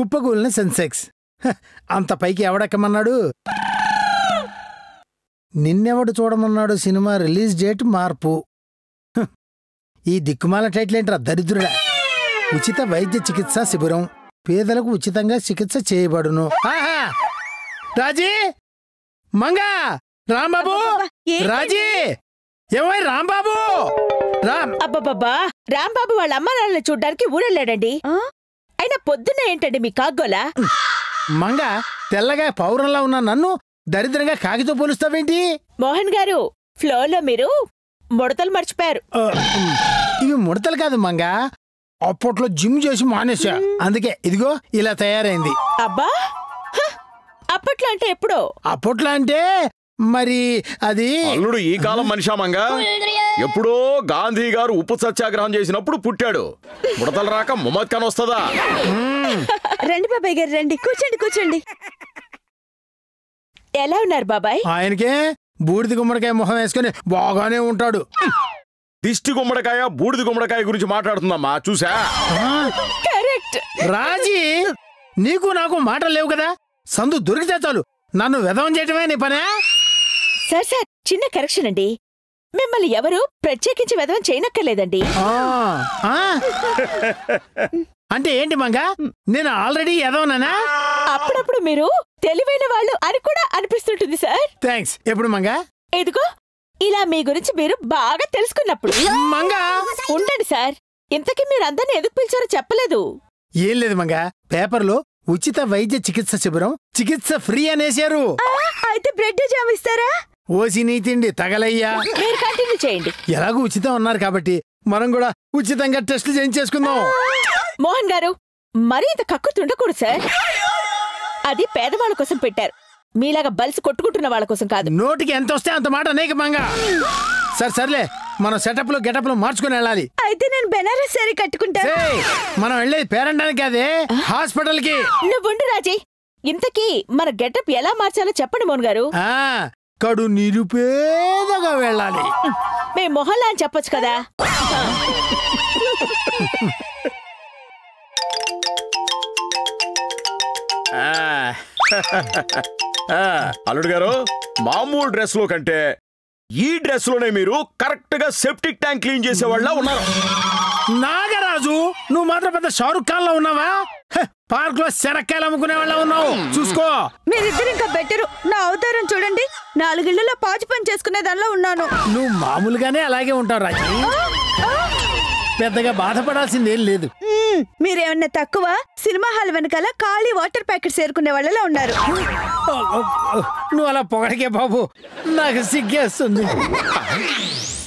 కుప్పగూలిన సెన్సెక్స్. అంత పైకి ఎవడెక్కమన్నాడు? నిన్నెవడు చూడమన్నాడు? Cinema release date మార్పు. ఈ దిక్కుమాల టైటిల్ ఏంట్రా దరిద్రుడా? ఉచిత వైద్య చికిత్సా శిబిరం, పేదలకు ఉచితంగా చికిత్స చేయబడును. రాజీ, మంగా, రాంబాబు, రాజీ, ఏమై రాంబాబు? అబ్బబ్బబ్బా, రాంబాబు వాళ్ళ అమ్మ నాన్నని చూడ్డానికి ఊరెళ్ళాడండి. అయినా పొద్దున్న ఏంటండి మీ కాగ్గోలా? మంగా, తెల్లగా పౌరంలా ఉన్న నన్ను దరిద్రంగా కాకితో పోలుస్తావేంటి? మోహన్ గారు, ఫ్లోర్లో మీరు ముడతలు మర్చిపోయారు. ఇవి ముడతలు కాదు మంగా, అప్పట్లో జిమ్ చేసి మానేశా, అందుకే ఇదిగో ఇలా తయారైంది. అబ్బా, అప్పట్లో అంటే ఎప్పుడో? అప్పట్లో అంటే మరి అది అల్లుడు ఈ కాలం మనిషా మంగా? ఎప్పుడో గాంధీ గారు ఉప్పు సత్యాగ్రహం చేసినప్పుడు పుట్టాడు. ముడతలు రాక ముమ్మద్ ఖాన్ వస్తుందా? రండి బాబాయ్ గారు, రండి, కూర్చోండి కూర్చోండి. ఎలా ఉన్నారు బాబాయ్? ఆయనకే బూడిద గుమ్మడికాయ మొహం వేసుకుని బాగానే ఉంటాడు. దిష్టి గుమ్మడికాయ బూడిద గుమ్మడికాయ గురించి మాట్లాడుతుందమ్మా, చూసా? కరెక్ట్. రాజీ, నీకు నాకు మాటలు లేవు కదా, సందు దొరికితే చాలు నన్ను వెధవం చేయటమే నీ పనే. సార్ సార్, చిన్న కరెక్షన్ అండి. మిమ్మల్ని ఎవరు ప్రత్యేకించి వెధవం చేయనక్కర్లేదండి. అంటే ఏంటి మంగా, నేను ఆల్రెడీ ఎదవనానా? అప్పుడప్పుడు మీరు తెలివైన వాళ్ళు అని కూడా అనిపిస్తుంటుంది సార్. థ్యాంక్స్. ఎప్పుడు మంగా? ఎదుగో ఇలా మీ గురించి మీరు బాగా తెలుసుకున్నప్పుడు. మంగా ఉండండి సార్, ఇంతకీ మీరు అందరిని ఎందుకు పిలిచారో చెప్పలేదు. ఏం లేదు మంగా, పేపర్లో ఉచిత వైద్య చికిత్స శిబిరం, చికిత్స ఫ్రీ అనేశారు. అయితే బ్రెడ్ జామ్ ఇస్తారా? ఓసి నీ తిండి తగలయ్యా. మీరు కంటిన్యూ చేయండి. ఎలాగూ ఉచితం అన్నారు కాబట్టి మనం కూడా ఉచితంగా టెస్టులు చేయించేసుకుందాం. మోహన్ గారు, మరీ ఇంత కక్కుతుండకూడదు సార్. అది పేదవాళ్ళ కోసం పెట్టారు, మీలాగా బల్సి కొట్టుకుంటున్న వాళ్ళ కోసం కాదు. నోటికి ఎంత వస్తే అంత మాట అనేక మంగా. సర్లే, మనం సెటప్ లో గెటప్ లో మార్చుకుని వెళ్ళాలి. అయితే నేను బెనారస్ సారీ కట్టుకుంటా. మనం వెళ్ళేది పేరంటానికి కాదే, హాస్పిటల్ కి. నువ్వుండు రాజీ, ఇంతకీ మన గెటప్ ఎలా మార్చాలో చెప్పండి మోహన్ గారు. కడు నిరుపేదగా వెళ్ళాలి. మేము మొహల్లా అని చెప్పొచ్చు కదా. అల్లుడు గారు, మామూలు డ్రెస్ లో కంటే ఈ డ్రెస్ లోనే మీరు కరెక్ట్ గా సెప్టిక్ ట్యాంక్ క్లీన్ చేసేవాళ్ళ ఉన్నారు. నాగరాజు, నువ్వు మాత్రం పెద్ద షారుఖ్ ఖాన్ లో ఉన్నావా? పార్క్ లో శనక్కాయలు అమ్ముకునే వాళ్ళ ఉన్నావు, చూసుకో. మీరిద్దరు ఇంకా బెటరు. నా అవతారం చూడండి, 4 ఇళ్లలో పాచి పని చేసుకునే దానిలో ఉన్నాను. నువ్వు మామూలుగానే అలాగే ఉంటావు రాజీ, పెద్దగా బాధపడాల్సిందేం లేదు. మీరేమన్నా తక్కువ? సినిమా హాల్ వెనకాల ఖాళీ వాటర్ ప్యాకెట్ చేరుకునే వాళ్ళలో ఉన్నారు. నువ్వు అలా పొగడికే బాబు, నాకు సిగ్గేస్తుంది.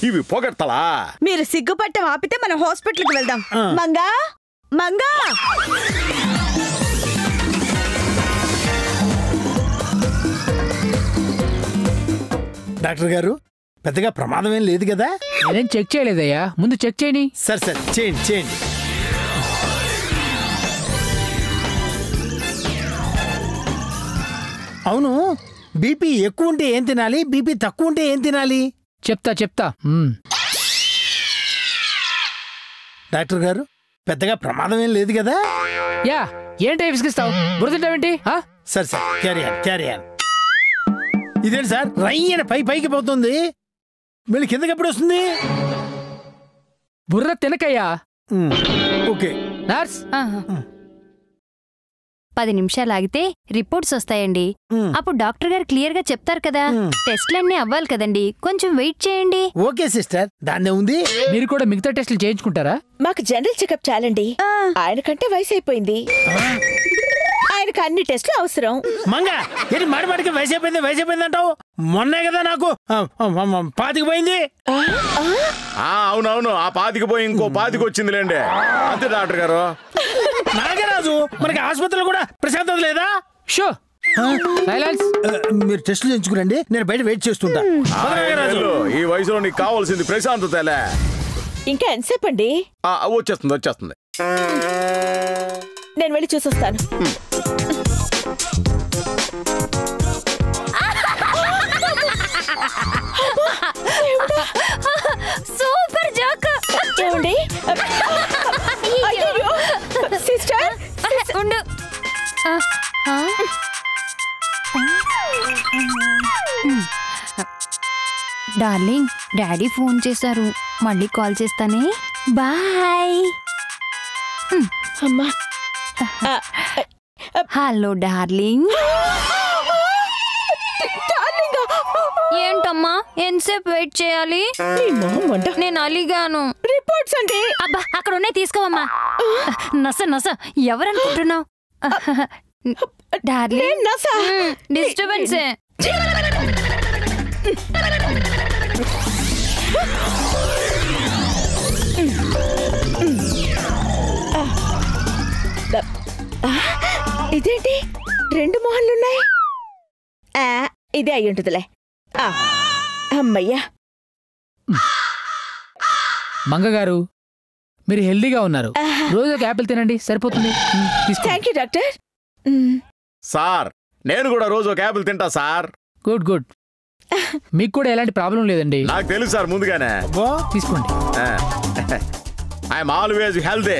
ఇవి పొగడతలా? మీరు సిగ్గుపట్టం ఆపితే మనం హాస్పిటల్కి వెళ్దాం. మంగా, మంగా. డాక్టర్ గారు, పెద్దగా ప్రమాదం ఏం లేదు కదా? నేనేం చెక్ చేయలేదయ్యా, ముందు చెక్ చేయని. సరే చేయండి. అవును, బీపీ ఎక్కువ ఉంటే ఏం తినాలి, బీపీ తక్కువ ఉంటే ఏం తినాలి? చెప్తా. డాక్టర్ గారు, పెద్దగా ప్రమాదం ఏం లేదు కదా? యా, ఏంటి విసిగిస్తావు? బురదింటావేంటి? సరే క్యారీ ఆన్. ఇదేంటి సార్, రయ్యన పైకి పోతుంది, మళ్ళీ కిందకి ఎప్పుడు వస్తుంది? బుర్ర తినకయ్యా. ఓకే నర్స్, 10 నిమిషాలు ఆగితే రిపోర్ట్స్ వస్తాయండి. అప్పుడు డాక్టర్ గారు క్లియర్ గా చెప్తారు కదా. టెస్ట్లన్నీ అవ్వాలి కదండి, కొంచెం వెయిట్ చేయండి. ఓకే సిస్టర్, దాన్నే ఉంది. మీరు కూడా మిగతా టెస్టులు చేయించుకుంటారా? మాకు జనరల్ చెకప్ చాలండి. ఆయనకంటే వయసు అయిపోయింది, ఆయనకు అన్ని టెస్టులు అవసరం. మంగా, ఏంటి మాడికి వయసు అయిపోయింది అంటావు? మొన్నే కదా నాకు 25 పోయింది. అవునవును, ఆ 25 పోయి ఇంకో 25 వచ్చిందిలేండి. అంతే డాక్టర్ గారు. నాగరాజు, మనకి ఆసుపత్రిలో కూడా ప్రశాంతత లేదా? Show silence. మీరు టెస్టులు చేయించుకురండి, నేను బయట వెయిట్ చేస్తుంటా. ఈ వయసులో నీకు కావాల్సింది ప్రశాంతతలే. ఇంకా ఎంతసేపు అండి? వచ్చేస్తుంది. నేను వెళ్ళి చూసొస్తాను. Super joke. చూడండి సిస్టర్, ఉండు. డార్లింగ్, డాడీ ఫోన్ చేశారు, మళ్ళీ కాల్ చేస్తానే. బాయ్. అమ్మా. Hello darling. ఏంటమ్మా ఎంతసేపు వెయిట్ చేయాలి? నేను అలిగాను. రిపోర్ట్స్ అండి. అబ్బా, అక్కడ ఉన్నాయి, తీసుకోవమ్మా. నస ఎవరనుకుంటున్నావు? డార్లింగ్, డిస్టర్బెన్సే. ఇదేంటి 2 మొహాలున్నాయి? ఇదే అయి ఉంటుందిలే. అమ్మయ్యా. మంగగారు, మీరు హెల్దీగా ఉన్నారు. రోజు ఒక యాపిల్ తినండి, సరిపోతుంది. Thank you doctor. సార్, నేను కూడా రోజు ఒక యాపిల్ తింటా సార్. Good good. మీకు కూడా ఎలాంటి ప్రాబ్లం లేదండి. నాకు తెలుసు సార్ ముందుగానే. తీసుకోండి. I'm always healthy.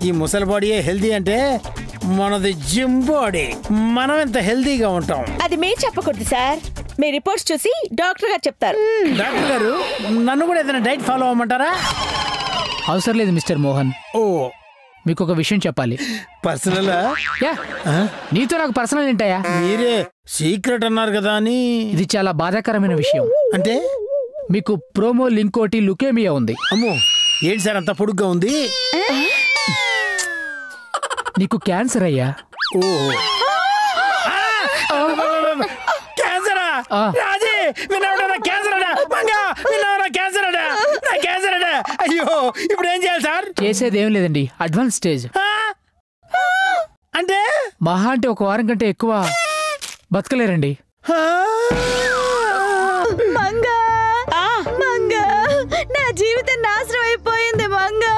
ఈ ముసలి బాడీయే హెల్దీ అంటే మనది జిమ్ బాడీ. మనం ఎంత హెల్దీగా ఉంటాం. అది మీరు చెప్పకూడదు సార్. మీ రిపోర్ట్స్ చూసి డాక్టర్ గారు చెప్తారు. డాక్టర్ గారు, నన్ను కూడా ఏదైనా డైట్ ఫాలో అవ్వమంటారా? అవసరం లేదు మిస్టర్ మోహన్. ఓ, మీకు ఒక విషయం చెప్పాలి. పర్సనల్? యా, నీతో నాకు పర్సనల్ ఏంటయా? మీరే సీక్రెట్ అన్నారు కదా అని. ఇది చాలా బాధాకరమైన విషయం. అంటే మీకు ప్రోమో లింకోటి లుకేమియా ఉంది. అమ్మో, ఏంటి సార్ అంత పొడుగ్గా ఉంది? నీకు క్యాన్సర్ అయ్యా. ఓ, క్యాన్సరా? రాజీ, విన్నావుడా క్యాన్సర్ అడా? మంగా, విన్నావుడా క్యాన్సర్ అడా? నా క్యాన్సర్ అడా? అయ్యో, ఇప్పుడు ఏం చేయాలి సార్? చేసేది ఏం లేదండి, అడ్వాన్స్ స్టేజ్. అంటే మహా అంటే 1 వారం కంటే ఎక్కువ బతకలేరండి. మంగా, మంగా, నా జీవితం నాశనం అయిపోయింది. మంగా,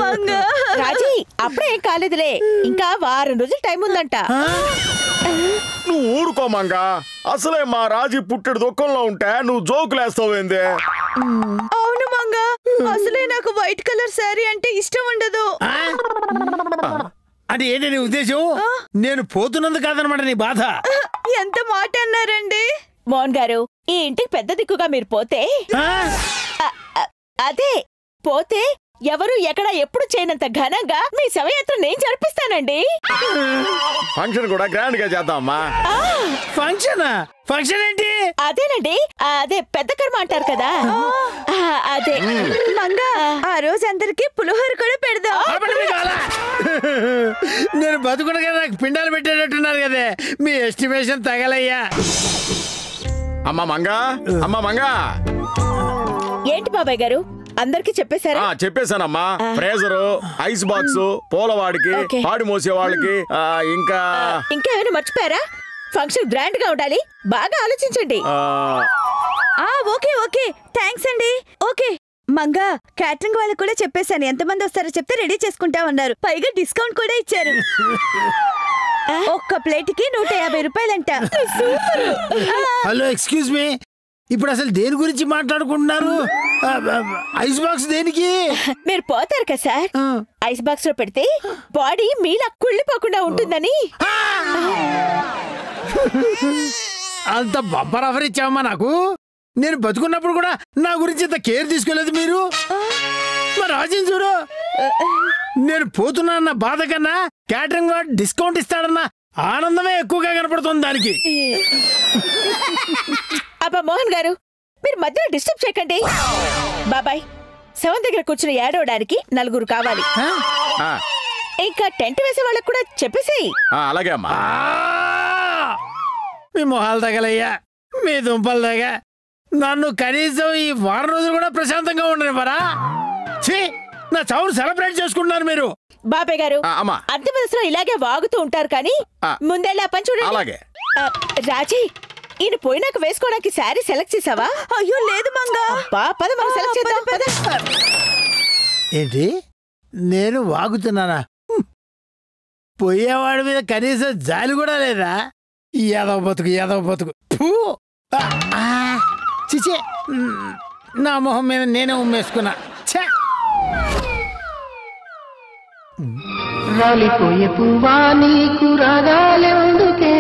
మంగా. రాజీ, అప్పుడే ఏం కాలేదులే, ఇంకా 1 వారం రోజులు టైం ఉందంట. నువ్వు ఊరుకోమంగా. అసలే మా రాజీ పుట్టెడు దుఃఖంలో ఉంటే నువ్వు జోకులేస్తావేందే? అవును మంగా, అసలే నాకు వైట్ కలర్ శారీ అంటే ఇష్టం ఉండదు. అంటే ఏంటి నీ ఉద్దేశం? నేను పోతున్నందు కాదనమాట నీ బాధ. ఎంత మాట అన్నారండి? మోహన్ గారు, ఈ ఇంటికి పెద్ద దిక్కుగా మీరు పోతే, అదే పోతే ఎవరు ఎక్కడ ఎప్పుడు చేయనంత ఘనంగా మీ శవయాత్ర నేను జరిపిస్తానండి. ఫంక్షన్ కూడా గ్రాండ్ గా చేద్దామా? ఫంక్షన్? ఫంక్షన్ ఏంటి? అదేనండి, అదే పెద్ద కర్మ అంటారు కదా, అదే. మంగా, ఆ రోజు అందరికి పులిహోర కూడా పెడదాం. నేను బతుకునగా నాకు పిండాలు పెట్టేటట్టున్నారు కదే. మీ ఎస్టిమేషన్ తగలయ్యా. అమ్మా మంగా, అమ్మా మంగా. ఏంటి బాబాయ్ గారు, అందరికి చెప్పేశారా? చెప్పేశానమ్మా. ఫ్రేజరు, ఐస్ బాక్స్, పూలవాడికి, పాడి మోసే వాళ్ళకి, ఇంకా ఇంకేమైనా మర్చిపోయారా? ఫంక్షన్ గ్రాండ్ గా ఉండాలి, బాగా ఆలోచించండి. ఓకే ఓకే, థ్యాంక్స్ అండి. ఓకే మంగా, క్యాటరింగ్ వాళ్ళకి కూడా చెప్పేశాను. ఎంతమంది వస్తారో చెప్తే రెడీ చేసుకుంటా ఉన్నారు. పైగా డిస్కౌంట్ కూడా ఇచ్చారు. ఒక్క ప్లేట్కి 150 రూపాయలంట. హలో, ఎక్స్క్యూజ్ మీ, ఇప్పుడు అసలు దేని గురించి మాట్లాడుకుంటున్నారు? ఐస్ బాక్స్ దేనికి? మీరు పోతారు కదా సార్, ఐస్ బాక్స్ లో పెడితే బాడీ మీలా కుళ్ళిపోకుండా ఉంటుందని. అంత బంపర్ ఆఫర్ ఇచ్చావమ్మా నాకు. నేను బతుకున్నప్పుడు కూడా నా గురించి ఇంత కేర్ తీసుకోలేదు మీరు. మరి రాజీని చూడు, నేను పోతున్నా బాధ కన్నా క్యాటరింగ్ వాడు డిస్కౌంట్ ఇస్తాడన్న ఆనందమే ఎక్కువగా కనపడుతుంది దానికి. అబ్బా మోహన్ గారు, మీరు మధ్యలో డిస్టర్బ్ చేయకండి. బాబాయ్, శవం దగ్గర కూర్చుని ఏడవడానికి 4 కావాలి. ఇంకా టెంట్ వేసే వాళ్ళకి కూడా చెప్పేసేయి. అలాగే అమ్మా. మీ మొహాలు తగలయ్యా, మీ దుంపలు తగ. నన్ను కనీసం ఈ 1 వారం రోజులు కూడా ప్రశాంతంగా ఉండనివ్వరా? ఛీ, నా చావును సెలబ్రేట్ చేసుకుంటున్నారు మీరు. బాబాయ్ గారు, అంతిమ దశలో ఇలాగే వాగుతూ ఉంటారు కానీ ముందెళ్ళి ఆ పని చూడండి. రాజీ, ఈయన పోయినాక వేసుకోవడానికి శారీ సెలెక్ట్ చేసావా? అయ్యో లేదు మంగా. పద మనం సెలెక్ట్ చేద్దాం. ఏంటి, నేను వాగుతున్నానా? పోయేవాడి మీద కనీసం జాలి కూడా లేదా? యాదవ బతుకు. చిచే, నా మొహం మీద నేనే ఉమ్మేసుకున్నా. రాలిపోయే పువ్వా నీకు రాగాలెందుకే,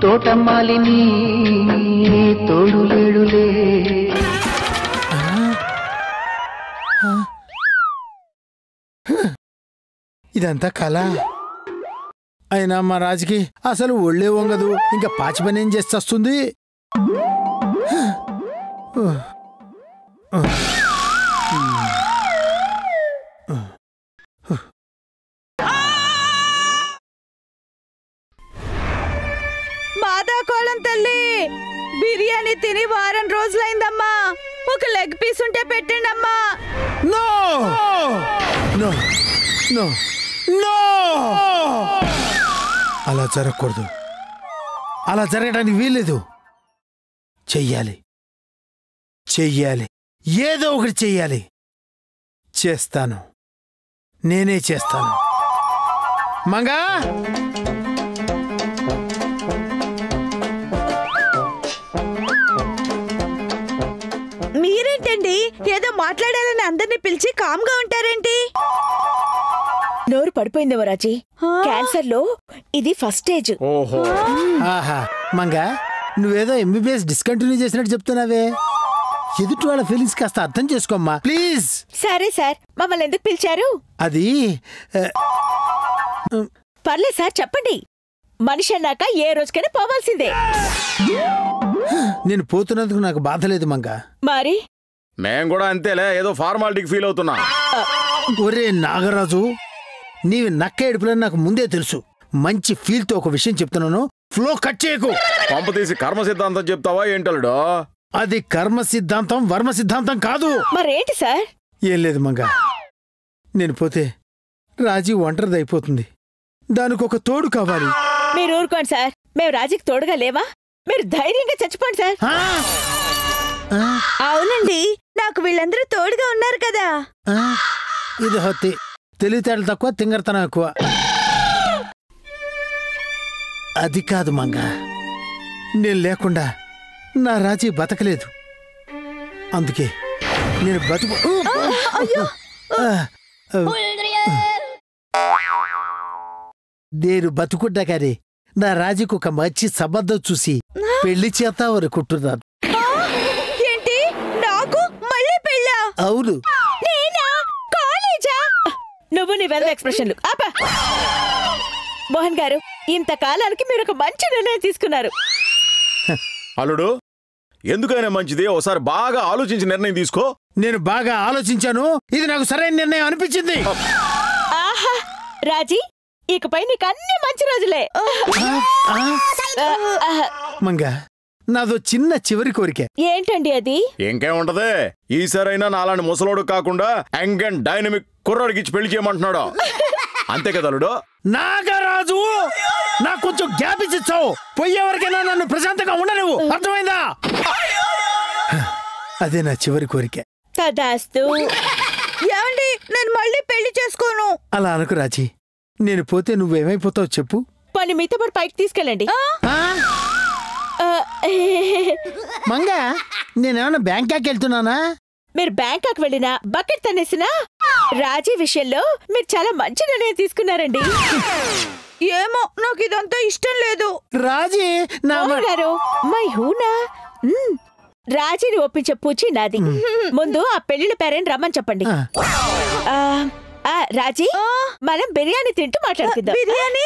తోటమాలిని తోడులేడులే. ఇదంతా కళ. అయినా మా రాజుకి అసలు ఒళ్ళే వంగదు, ఇంకా పాచి పని ఏం చేస్తొస్తుంది. మాదాకోళం తల్లి, బిర్యానీ తిని వారం రోజులైందమ్మా. ఒక లెగ్ పీస్ ఉంటే పెట్టండి అమ్మా. నో నో నో నో, అలా జరగకూడదు. అలా జరగడానికి వీల్లేదు. చెయ్యాలి చెయ్యాలి, ఏదో ఒకటి చెయ్యాలి. చేస్తాను, నేనే చేస్తాను. మంగా, మీరేంటండి ఏదో మాట్లాడాలని అందరినీ పిలిచి కామ్గా ఉంటారేంటి? నోరు పడిపోయిందేమో రాజీ. క్యాన్సర్ లో ఇది ఫస్ట్ స్టేజ్. ఓహో, ఆహా మంగా, నువ్వేదో ఎంబీబీఎస్ డిస్కంటిన్యూ చేసినట్టు చెప్తున్నావే. ఎదుటి వాళ్ళ ఫీలింగ్స్ కాస్త అర్థం చేసుకోమ్మా ప్లీజ్. సరే సార్, మమ్మల్ని ఎందుకు పిలిచారు? అది పర్లేదు సార్, చెప్పండి. మనిషి అన్నాక ఏ రోజుకైనా పోవాల్సిందే. నేను పోతున్నందుకు నాకు బాధ లేదు మంగా. మరి మేం కూడా అంతేలే, ఏదో ఫార్మాలిటీకి ఫీల్ అవుతున్నా. ఒరే నాగరాజు, నీవి నక్క ఏడుపులని నాకు ముందే తెలుసు. మంచి ఫీల్ తో ఒక విషయం చెప్తున్నాను, ఫ్లో కట్ చేయకు. పంప తీసి కర్మ సిద్ధాంతం చెప్తావా ఏంటలుడో? అది కర్మ సిద్ధాంతం వర్మ సిద్ధాంతం కాదు. మరేంటి సార్? ఏం లేదు మంగా, నేను పోతే రాజీ ఒంటరిది అయిపోతుంది. దానికి ఒక తోడు కావాలి. మీరు ఊరుకోండి సార్, మేము రాజీకి తోడుగా లేవా? మీరు ధైర్యంగా చచ్చిపోండి సార్. అవునండి, నాకు వీళ్ళందరూ తోడుగా ఉన్నారు కదా. ఇది హత్తి, తెలివితేటలు తక్కువ, తింగరతనం ఎక్కువ. అది కాదు మంగా, నేను లేకుండా నా రాజీ బతకలేదు. అందుకే నేను నేను బతుకుడ్డా కానీ నా రాజీకి ఒక మంచి సంబంధం చూసి పెళ్లి చేద్దాం అనుకుంటున్నాను. ఏంటి, నాకు మళ్ళీ పెళ్ళా? అవును. నేనా? కాలేజా? నువ్వు నీ వెల్ ఎక్స్ప్రెషన్లు ఆపా. మోహన్ గారు, ఇంతకాలానికి మీరు ఒక మంచి నిర్ణయం తీసుకున్నారు. అల్లుడు, ఎందుకైనా మంచిది ఒకసారి బాగా ఆలోచించి నిర్ణయం తీసుకో. నేను బాగా ఆలోచించాను, ఇది నాకు సరైన నిర్ణయం అనిపించింది. ఆహా రాజీ, ఇకపై నీకు అన్ని మంచి రోజులే. మంగా, నాదో చిన్న చివరి కోరిక. ఏంటండి అది? ఇంకేముంటది, ఈసారైనా నాలాంటి ముసలోడు కాకుండా యంగ్ అండ్ డైనమిక్ కుర్రాడికి ఇచ్చి పెళ్లి చేయమంటున్నాడు. అంతే కదా అల్లుడు? నాగరాజు, నాకు కొంచెం గ్యాప్ ఇచ్చావు. పోయేవరకైనా నన్ను ప్రశాంతంగా ఉండలేవు, అర్థమైందా? అదే నా చివరి కోరిక. తదాస్తు. ఏమండి, నేను మళ్ళీ పెళ్లి చేసుకోను. అలా అనుకు రాజీ, నేను పోతే నువ్వేమైపోతావు చెప్పు. పని మీతో పాటు పైకి తీసుకెళ్ళండి. మంగా, నేనేమన్నా బ్యాంకాక్ వెళ్తున్నానా? మీరు బ్యాంకాక్ వెళ్ళినా, బకెట్ తనేసినా, రాజీ విషయంలో మీరు చాలా మంచి నిర్ణయం తీసుకున్నారండి. ఏమో, నాకు ఇదంతా ఇష్టం లేదు. రాజీ, నా గారు, మై హూనా. రాజీని ఒప్పించే పూచి నాది. ముందు ఆ పెళ్లిళ్ళ పేరేం రమ్మని చెప్పండి. రాజీ, మనం బిర్యానీ తింటూ మాట్లాడుకుందాం. బిర్యానీ?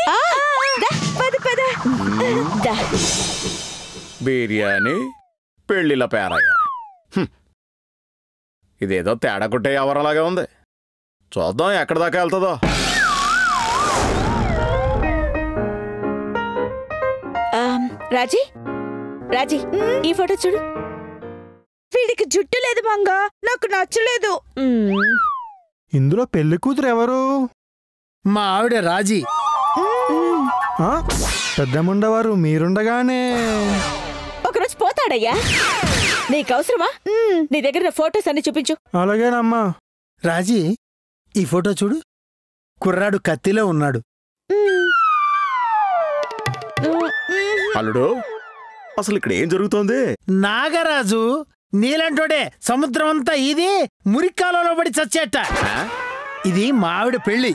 బిర్యానీ, పెళ్లిల పేరయ్య. ఇదేదో తేడా కొట్టే ఎవరలాగా ఉంది. చూద్దాం ఎక్కడి దాకా వెళ్తుందో. రాజీ, రాజీ, ఈ ఫోటో చూడు. వీడికి జుట్టు లేదు మంగా, నాకు నచ్చలేదు. ఇందులో పెళ్లి కూతురు ఎవరు? మా ఆవిడ రాజీ. పెద్దముండవారు మీరుండగానే ఒకరోజు పోతాడయ్యా. నీకు అవసరమా? నీ దగ్గర ఫోటోస్ అన్ని చూపించు. అలాగేనమ్మా. రాజీ, ఈ ఫోటో చూడు. కుర్రాడు కత్తిలో ఉన్నాడు. అల్లుడు, అసలు ఇక్కడ ఏం జరుగుతోంది? నాగరాజు, నీలంటోడే సముద్రం అంతా ఇది మురికాలలో పడి చచ్చేట. ఇది మా ఆవిడ పెళ్లి.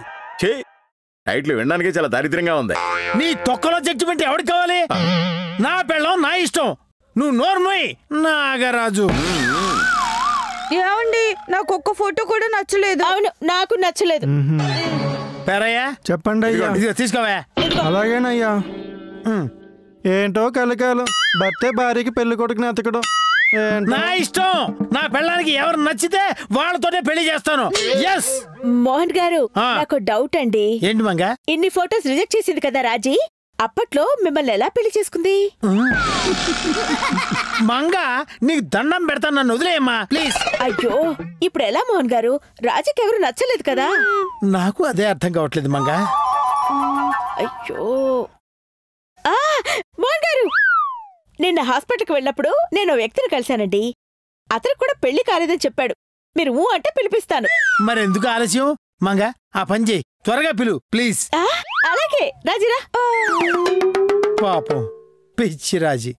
టైటిల్ వినడానికి చాలా దారిద్ర్యంగా ఉంది. నీ తొక్కలో జడ్జిమెంట్ ఎవరికి కావాలి? నా పెళ్ళం నా ఇష్టం. నువ్వు నోర్మోయ్ నాగరాజు. ఏమండి నాకు ఒక్క ఫోటో కూడా నచ్చలేదు. అవును నాకు నచ్చలేదు. పేరయ్యా చెప్పండి అయ్యా. ఇదిగో తీసుకోవా. అలాగేనయ్యా. ఏంటో కలికాలు భర్తే భార్యకి పెళ్లి కొడుకుని ఎతకడం. నా ఇష్టం. నా పెళ్ళానికి ఎవరు నచ్చితే వాళ్ళతోనే పెళ్లి చేస్తాను. ఎస్ మోహన్ గారు నాకు డౌట్ అండి. ఏంటి మంగ? ఇన్ని ఫోటోస్ రిజెక్ట్ చేసింది కదా రాజీ, అప్పట్లో మిమ్మల్ని ఎలా పెళ్లి చేసుకుంది? మంగ నీకు దండం పెడతాను, నన్ను వదిలేయమ్మా ప్లీజ్. అయ్యో ఇప్పుడు ఎలా మోహన్ గారు? రాజీకి ఎవరు నచ్చలేదు కదా? నాకు అదే అర్థం కావట్లేదు మంగ. అయ్యో మోహన్ గారు, నిన్న హాస్పిటల్కి వెళ్ళినప్పుడు నేను వ్యక్తిని కలిశానండి. అతను కూడా పెళ్లి కాలేదని చెప్పాడు. మీరు ఊ అంటే పిలిపిస్తాను. మరెందుకు ఆలస్యం? మంగ ఆ పని చేయి, త్వరగా పిలు ప్లీజ్. అలాగే రాజీరా. పాపం పిచ్చి రాజీ.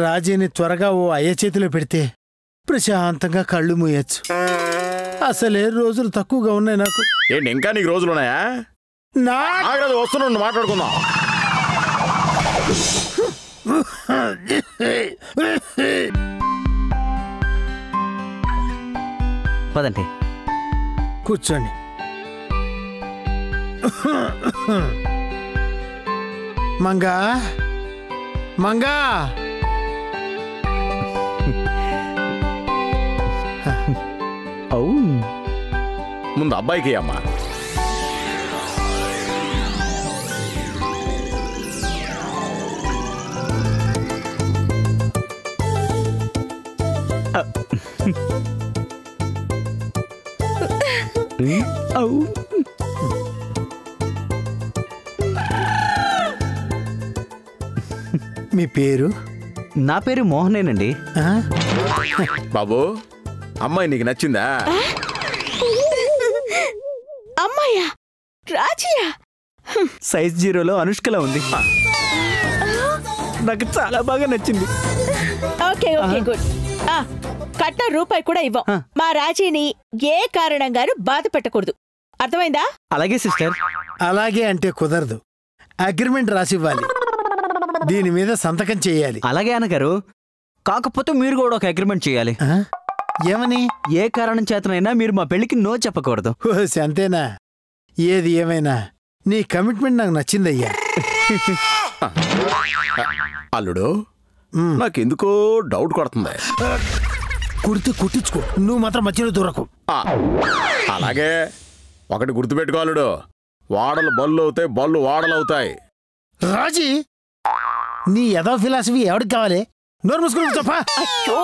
రాజీని త్వరగా ఓ అయ్య చేతిలో పెడితే ప్రశాంతంగా కళ్ళు మూయచ్చు. అసలే రోజులు తక్కువగా ఉన్నాయి నాకు. ఏంటి ఇంకా నీకు రోజులున్నాయా? వస్తున్నాను, మాట్లాడుకుందాం. పదండి కూర్చోండి. మంగా మంగా ముందు అబ్బాయికి అమ్మా. మీ పేరు? నా పేరు మోహనేనండి. బాబు అమ్మాయి నీకు నచ్చిందా? అమ్మాయ్యా? రాజీయా? సైజ్ 0లో అనుష్కలా ఉంది. నాకు చాలా బాగా నచ్చింది. Okay okay good. కట్ట రూపాయి కూడా ఇవ్వం. మా రాజీని ఏ కారణంగానూ బాధ పెట్టకూడదు, అర్థమైందా? అలాగే సిస్టర్. అలాగే అంటే కుదరదు, అగ్రిమెంట్ రాసివ్వాలి, దీని మీద సంతకం చేయాలి. అలాగే అన్నగారు, కాకపోతే మీరు కూడా ఒక అగ్రిమెంట్ చేయాలి. ఏమని? ఏ కారణం చేతనైనా మీరు మా పెళ్లికి నో చెప్పకూడదు. అంతేనా? ఏది ఏమైనా నీ కమిట్మెంట్ నాకు నచ్చిందయ్యా. అల్లుడు నాకెందుకో డౌట్ కొడుతుంది. కుట్టించుకో, నువ్వు మాత్రం మధ్యలో దూరకు. అలాగే ఒకటి గుర్తుపెట్టుకోవాలడు, వాడలు బళ్ళు అవుతాయి, బళ్ళు వాడలు అవుతాయి. రాజీ నీ ఏదో ఫిలాసఫీ ఎవరికి కావాలి? నోరు మూసుకుని చెప్పా. అయ్యో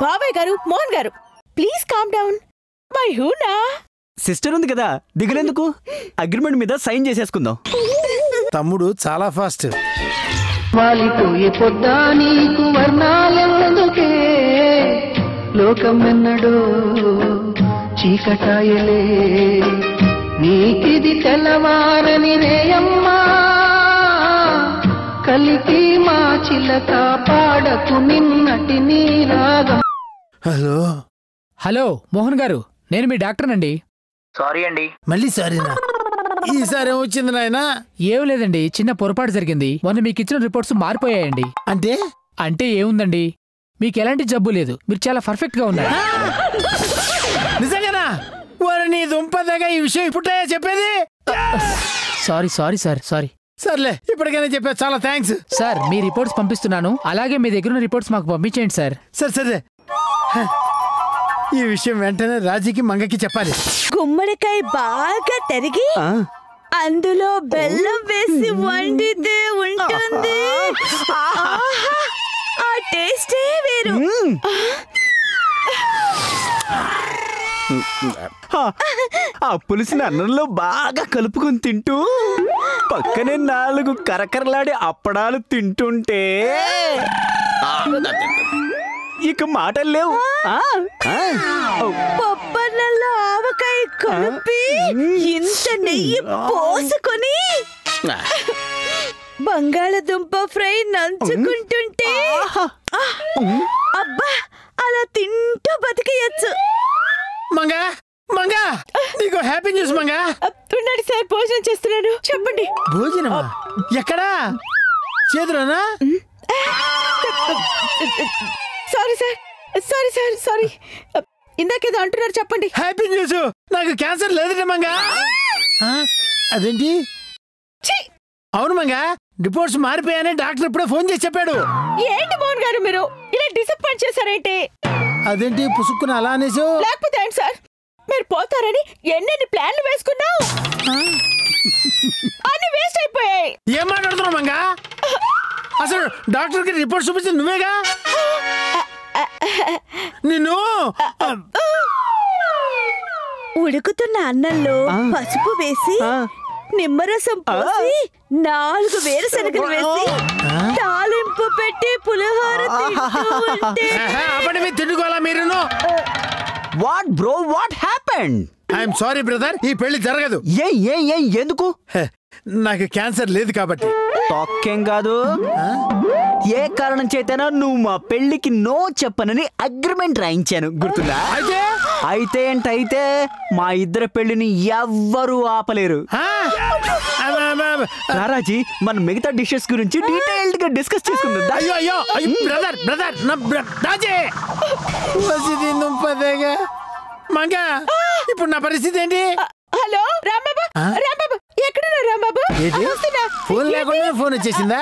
బాబాయ్ గారు, మోహన్ గారు ప్లీజ్ కామ్ డౌన్. మై హూనా సిస్టర్ ఉంది కదా, దిగులేందుకు? అగ్రిమెంట్ మీద సైన్ చేసేసుకుందాం. తమ్ముడు చాలా ఫాస్ట్. వాలిపోయే పొద్దా నీకు వర్ణాలెందుకే, లోకమెన్నడో చీకటాయలే, నీకిది తెల్లవారని రేయమ్మా, కలికి మా చిలక పాడకు నిన్నటి నీ రాగం. హలో హలో మోహన్ గారు, నేను మీ డాక్టర్నండి. సారీ అండి. మళ్ళీ సారీనా? ఈసారి ఏమొచ్చింది నాయనా? ఏం లేదండి, చిన్న పొరపాటు జరిగింది. మొన్న మీకు ఇచ్చిన రిపోర్ట్స్ మారిపోయాయండి. అంటే ఏముందండి, మీకు ఎలాంటి జబ్బు లేదు, మీరు చాలా పర్ఫెక్ట్ గా ఉన్నారు. నిజంగానా? వారు నీ దుంపదగా ఈ విషయం ఇప్పుడే చెప్పేది? Sorry sorry sir, sorry. సర్లే, ఇప్పటికైనా చెప్పా, చాలా థ్యాంక్స్ సార్. మీ రిపోర్ట్స్ పంపిస్తున్నాను, అలాగే మీ దగ్గర ఉన్న రిపోర్ట్స్ మాకు పంపించేయండి సార్. సరే ఈ విషయం వెంటనే రాజీకి మంగకి చెప్పాలి. గుమ్మడికాయ బాగా తరిగి అందులో బెల్లం వేసి వండితే ఉంటుంది, ఆ టేస్టే వేరు. ఆ పులిసిన అన్నంలో బాగా కలుపుకుని తింటూ పక్కనే 4 కరకరలాడే అప్పడాలు తింటుంటే ఇక మాటలు లేవు. పప్పన్నంలో ఆవకాయ కలిపి ఇంత నెయ్యి పోసుకొని బంగాళదుంప ఫ్రై నంచుకుంటుంటే అబ్బా, అలా తింటూ బతికేయచ్చు. మంగా మంగా, నీకు హ్యాపీ న్యూస్ మంగా. ఉండండి సార్, భోజనం చేస్తున్నాను, చెప్పండి. భోజనమా? ఎక్కడా? చేతులోనా? Sorry sir, sorry sir, sorry. ఇందాకేదో అంటున్నారు, చెప్పండి. హ్యాపీ న్యూస్, నాకు క్యాన్సర్ లేదండి మంగా. అదేంటి? అవును మంగా, రిపోర్ట్స్ మారిపోయాయని డాక్టర్ ఇప్పుడే ఫోన్ చేసి చెప్పాడు. ఏంటి మోహన్ గారు మీరు ఇలా డిసప్పాయింట్ చేశారేంటి? అదేంటి పుసుక్కున అలా అనేసావు? లేకపోతే ఏంటి సార్, మీరు పోతారని ఎన్నెన్ని ప్లాన్లు వేసుకున్నావు, అన్ని వేస్ట్ అయిపోయాయి. ఏం మాట్లాడుతున్నావు మంగా? అసలు డాక్టర్కి రిపోర్ట్ చూపించింది నువ్వేగా? నిన్ను ఉడుకుతున్న అన్నంలో పసుపు వేసి నిమ్మరసం పోసి 4 వేరుశనగలు వేసి తాలింపు పెట్టి పులిహోర తిండుకోవాలా మీరును? What bro, what happened? I'm sorry brother, ఈ పెళ్లి జరగదు. ఎందుకు? నాకు క్యాన్సర్ లేదు కాబట్టి. తొక్కేం కాదు, ఏ కారణం చేతనా నువ్వు మా పెళ్లికి నో చెప్పనని అగ్రిమెంట్ రాయించాను, గుర్తుందా? అయితే ఏంటైతే మా ఇద్దరి పెళ్లిని ఎవ్వరూ ఆపలేరు. రారాజీ, మన మిగతా డిషెస్ గురించి డీటెయిల్డ్ గా డిస్కస్ చేసుకుందాం. అయ్యో అయ్యో బ్రదర్ బ్రదర్ రాజే నువ్వుగా మంగా, ఇప్పుడు నా పరిస్థితి ఏంటి? హలో రాంబాబు, రాంబాబు ఎక్కడున్నా? రాంబాబు ఫోన్ లేకుండా ఫోన్ వచ్చేసిందా?